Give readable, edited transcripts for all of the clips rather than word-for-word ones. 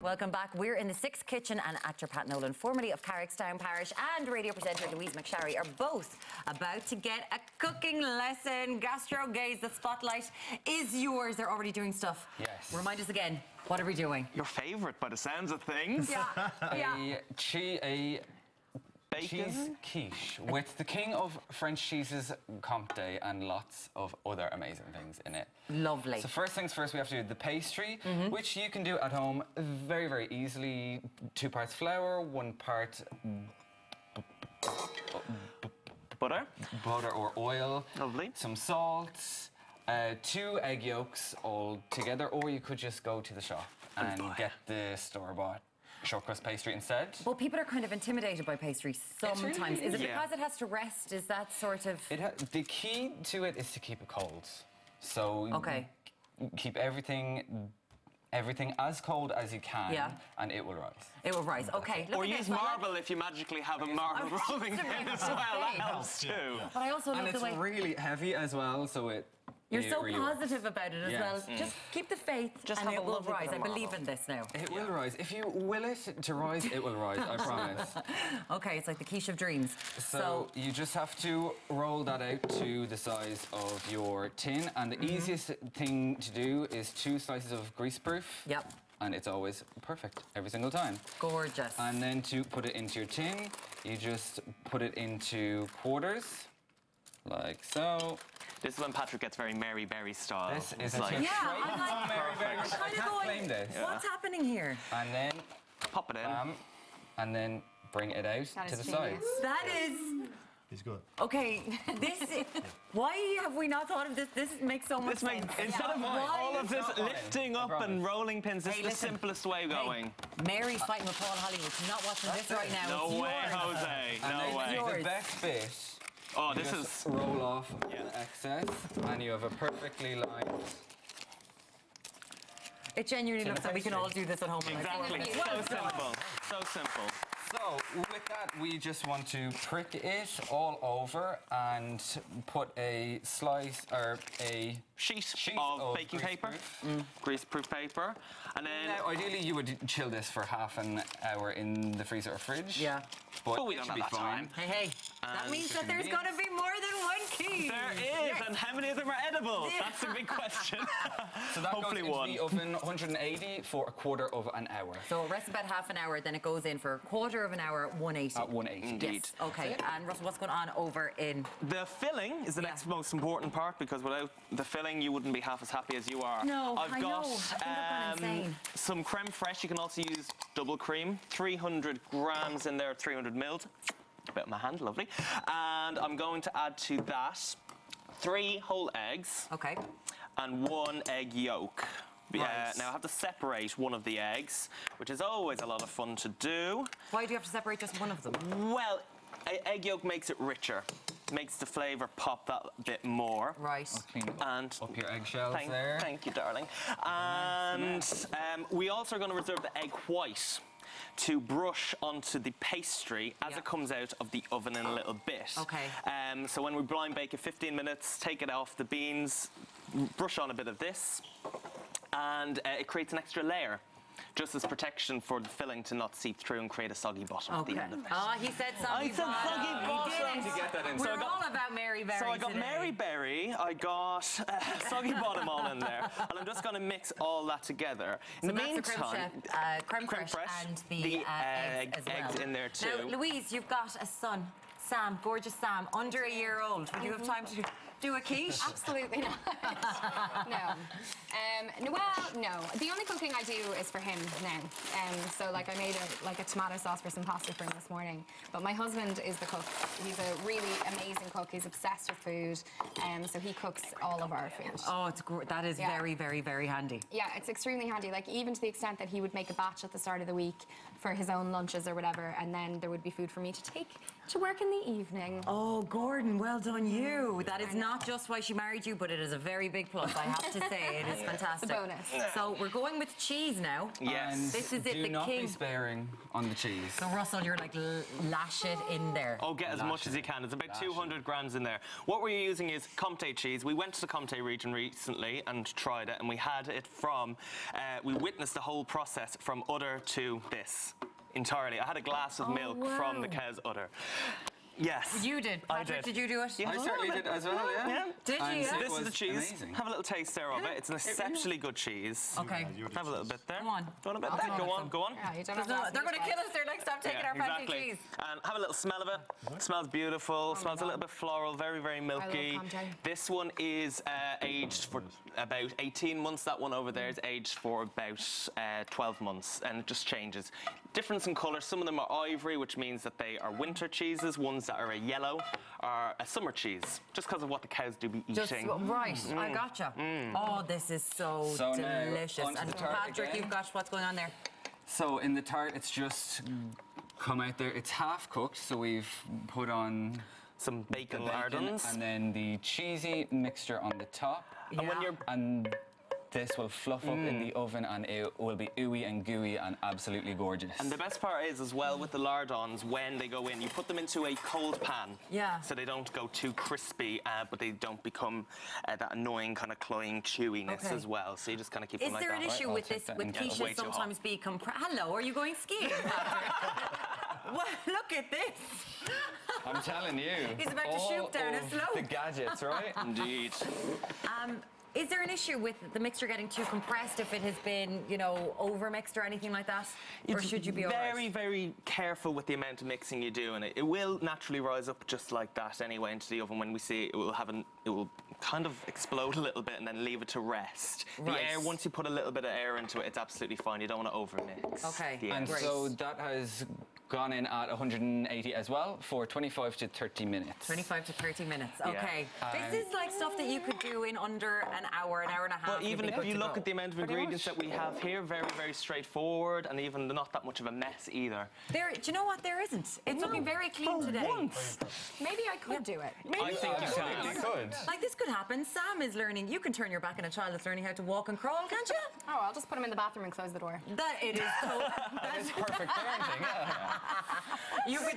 Welcome back. We're in the Sixth Kitchen, and actor Pat Nolan, formerly of Carrickstown Parish, and radio presenter Louise McSharry are both about to get a cooking lesson. GastroGays, the spotlight is yours. They're already doing stuff. Yes. Remind us again, what are we doing? Your favourite by the sounds of things. Yeah. A cheese quiche with the king of French cheeses, Comte, and lots of other amazing things in it. Lovely. So first things first, we have to do the pastry, which you can do at home very, very easily. 2 parts flour, 1 part Butter or oil. Lovely. Some salt. 2 egg yolks all together, or you could just go to the shop and get the store-bought shortcrust pastry instead. Well, people are kind of intimidated by pastry sometimes. Really, is it because it has to rest? Is that sort of... The key to it is to keep it cold. So keep everything as cold as you can, and it will rise. It will rise, okay. Or use marble if you magically have a marble rolling pin as well. That helps too. But I also love the way... And it's really heavy as well, so You're so really positive about it as well. Just keep the faith, and it will rise. I believe in this now. It will rise. If you will it to rise, it will rise, I promise. Okay, it's like the quiche of dreams. So you just have to roll that out to the size of your tin, and the easiest thing to do is 2 slices of greaseproof. Yep. And it's always perfect every single time. Gorgeous. And then to put it into your tin, you just put it into quarters, like so. This is when Patrick gets very Mary Berry style. This is like... I'm like, Mary Berry. I'm kind of going, what's happening here? And then pop it in. And then bring it out to the sides. That is... He's good. Okay, this is... Why have we not thought of this? This makes so much sense. Instead of all of this lifting up and rolling pins, this is the simplest way going. Mary's fighting with Paul Hollywood. She's not watching this right now. No way, Jose. No way. The best bit... Oh, this is... roll off the excess, and you have a perfectly lined... It genuinely looks like we can all do this at home. Exactly. So simple. So simple. So, with that, we just want to prick it all over and put a slice, or a sheet of baking paper, greaseproof paper, and then... Now, ideally, you would chill this for half an hour in the freezer or fridge. Yeah. But we don't have that time. Hey, that means that there's got to be more than 1 key. There is, and how many of them are edible? That's the big question. So that Hopefully goes into the oven 180 for a quarter of an hour. So it rests about half an hour, then it goes in for a quarter of an hour, 180. At 180. Indeed. Yes. Okay, and Russell, what's going on over in... The filling is the next most important part, because without the filling, you wouldn't be half as happy as you are. No, I've got insane. some crème fraîche. You can also use double cream. 300 grams in there, 300 mils. A bit on my hand, lovely. And I'm going to add to that 3 whole eggs. Okay. And 1 egg yolk. Right. Now I have to separate one of the eggs, which is always a lot of fun to do. Why do you have to separate just one of them? Well, egg yolk makes it richer. Makes the flavour pop that bit more. Right. And up your eggshells there. Thank you, darling. And we also are going to reserve the egg white to brush onto the pastry as it comes out of the oven in a little bit. Okay. So when we blind bake it 15 minutes, take it off the beans, brush on a bit of this, and it creates an extra layer. Just as protection for the filling to not seep through and create a soggy bottom at the end of it. Oh, he said soggy bottom. I said soggy bottom. He did it. To get that in. We're all about Mary Berry. So I got today. Mary Berry, I got soggy bottom all in there, and I'm just going to mix all that together. In the meantime, crème fraîche and the eggs as well. Eggs in there too. Now, Louise, you've got a son, Sam, gorgeous Sam, under a year old. Would you have time to do a quiche? Absolutely not. No. Well, no. The only cooking I do is for him now. So, like, I made a tomato sauce for some pasta for him this morning. But my husband is the cook. He's a really amazing cook. He's obsessed with food. So he cooks all of our food. Oh, that is very, very, very handy. Yeah, it's extremely handy. Like, even to the extent that he would make a batch at the start of the week for his own lunches or whatever, and then there would be food for me to take to work in the evening. Oh, Gordon, well done you. That is not not just why she married you, but it is a very big plus, I have to say. It is fantastic. It's a bonus. So we're going with cheese now. Yes. And This is it, do the not king. be sparing on the cheese. So Russell, you're like lash it in there. Oh, get as much as you can. There's about 200 grams in there. What we're using is Comté cheese. We went to the Comté region recently and tried it, and we had it from, we witnessed the whole process from udder to this entirely. I had a glass of milk from the cow's udder. Yes. You did. I Patrick, did. did you do it? Yeah, I certainly did as well, yeah. Did And you? it This is the was cheese. amazing. Have a little taste there of it. It's an exceptionally good cheese. Okay. Have a little bit there. Come on. Do you want a bit I'll there? have Go some. on, go on. Yeah, you don't have to ask They're me going to kill us. They're like, stop taking our fancy cheese. And have a little smell of it. Smells beautiful. Smells a little bit floral. Very, very milky. Comté. This one is aged for about 18 months. That one over there is aged for about 12 months, and it just changes. Difference in colour. Some of them are ivory, which means that they are winter cheeses. Ones that are a yellow are a summer cheese, just because of what the cows do be eating. Right, I gotcha. Oh, this is so now, delicious. onto And the tart Patrick, again. you've got what's going on there? So in the tart, it's just come out there. It's half cooked, so we've put on Some the bacon bacon lardons. and then the cheesy mixture on the top. And when you're And this will fluff up in the oven, and it will be ooey and gooey and absolutely gorgeous. And the best part is, as well, with the lardons, when they go in, you put them into a cold pan. Yeah. So they don't go too crispy, but they don't become that annoying kind of cloying chewiness Okay. as well. So you just kind of keep Is them like there that. an issue I'll with take this, that with and get it way quiche too hot. sometimes be compressed? Hello, are you going skiing, Patrick? Well, look at this. I'm telling you. He's about to all shoot down a of slope. The gadgets, right? Indeed. Is there an issue with the mixture getting too compressed if it has been, you know, over-mixed or anything like that? Or should you be all right? very, very careful with the amount of mixing you do, and it will naturally rise up just like that anyway into the oven. When we see it, it will kind of explode a little bit and then leave it to rest. Right. The air, once you put a little bit of air into it, it's absolutely fine. You don't want to over-mix. Okay. the air. And Great. so that has gone in at 180 as well for 25 to 30 minutes. 25 to 30 minutes. Yeah. Okay. This is like stuff that you could do in under an hour and a half. But You'd even be if good you to look go. at the amount of ingredients that we have here, very, very straightforward, and even not that much of a mess either. Do you know what? There isn't. It's looking very clean today. Maybe I could do it. I think you absolutely could. Like this could happen. Sam is learning. You can turn your back on a child that's learning how to walk and crawl, can't you? Oh, I'll just put him in the bathroom and close the door. That it is. It's perfect parenting, yeah.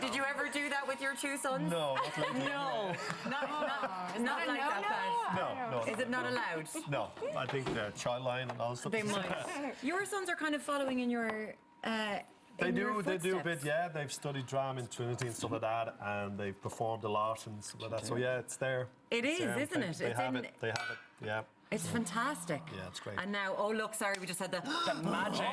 Did you ever do that with your two sons? No, not lately. No. Not like that, Pat. No. Is it not allowed? No, I think the child line and all stuff. They might. Your sons are kind of following in your. They do a bit, yeah. They've studied drama in Trinity and stuff like that, and they've performed a lot and stuff like that. So yeah, it's there. It It's is, there. isn't it? They It's have in- it. They have it. Yeah. It's fantastic. Yeah, it's great. And now, oh look, sorry, we just had the Magic.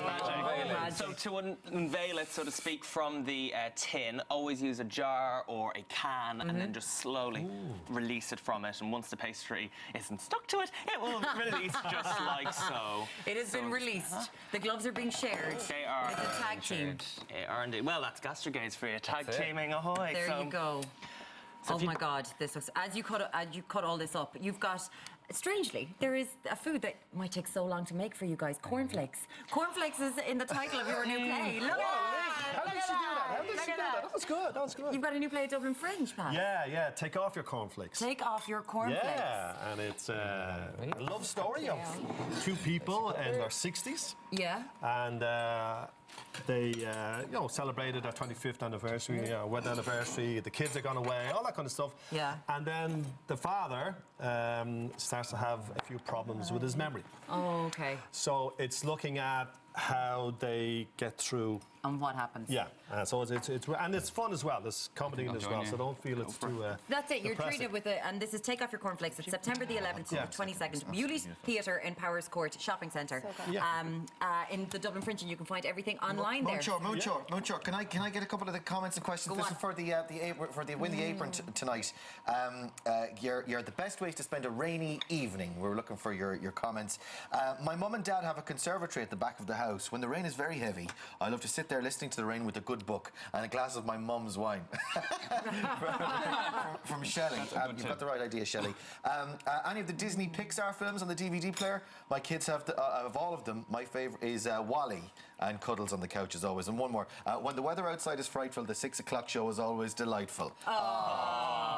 magic. So to unveil it, so to speak, from the tin, always use a jar or a can and then just slowly release it from it. And once the pastry isn't stuck to it, it will release just like so. It has been released. The gloves are being shared. They are. It's a tag team. They are indeed. Well, that's GastroGays for you. Tag That's it. teaming, ahoy. There So- you go. Oh my God, this was as you cut all this up. You've got. Strangely, there is a food that might take so long to make for you guys. Cornflakes. Cornflakes is in the title of your new play. Look at that. How did she do that? How did she do that? That was good. That was good. You've got a new play at Dublin Fringe, Pat. Yeah. Take off your cornflakes. Take off your cornflakes. Yeah, and it's a love story of two people in their 60s. Yeah. And they, celebrated their 25th anniversary, wedding anniversary. The kids are gone away, all that kind of stuff. Yeah. And then the father starts to have a few problems with his memory. Oh, okay. So it's looking at how they get through. And what happens? Yeah, so it's and it's fun as well. There's comedy in it as well, so don't feel it's too. That's it. You're depressing. treated with it, and this is Take Off Your Cornflakes. It's September the 11th to Yeah. the 22nd. Beauty Theatre in Powers Court Shopping Centre. Yeah. In the Dublin Fringe, and you can find everything online there. Moocher. Can I get a couple of the comments and questions? Go This on. is for the Win the Apron tonight. You're the best way to spend a rainy evening. We're looking for your comments. My mum and dad have a conservatory at the back of the house. When the rain is very heavy, I love to sit there listening to the rain with a good book and a glass of my mum's wine. from Shelley. You've got the right idea, Shelley. Any of the Disney Pixar films on the DVD player? My kids have of all of them. My favourite is WALL-E. and cuddles on the couch as always. And one more. When the weather outside is frightful, the 6 o'clock show is always delightful.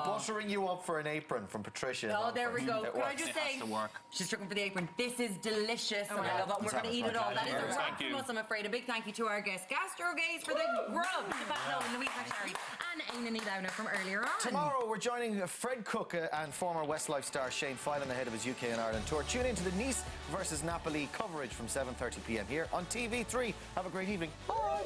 Buttering you up for an apron from Patricia. Oh, there we go. Can I It just has say, to work. she's looking for the apron. This is delicious, and I love it. We're going to eat it all. That is a wrap from us, I'm afraid. A big thank you to our guest, GastroGays, for the grub, the Pat Nolan, Louise McSharry, and Aina Needowner from earlier on. Tomorrow we're joining Fred Cook and former Westlife star Shane Filan ahead of his UK and Ireland tour. Tune into the Nice versus Napoli coverage from 7:30 p.m. here on TV3. Have a great evening. Bye.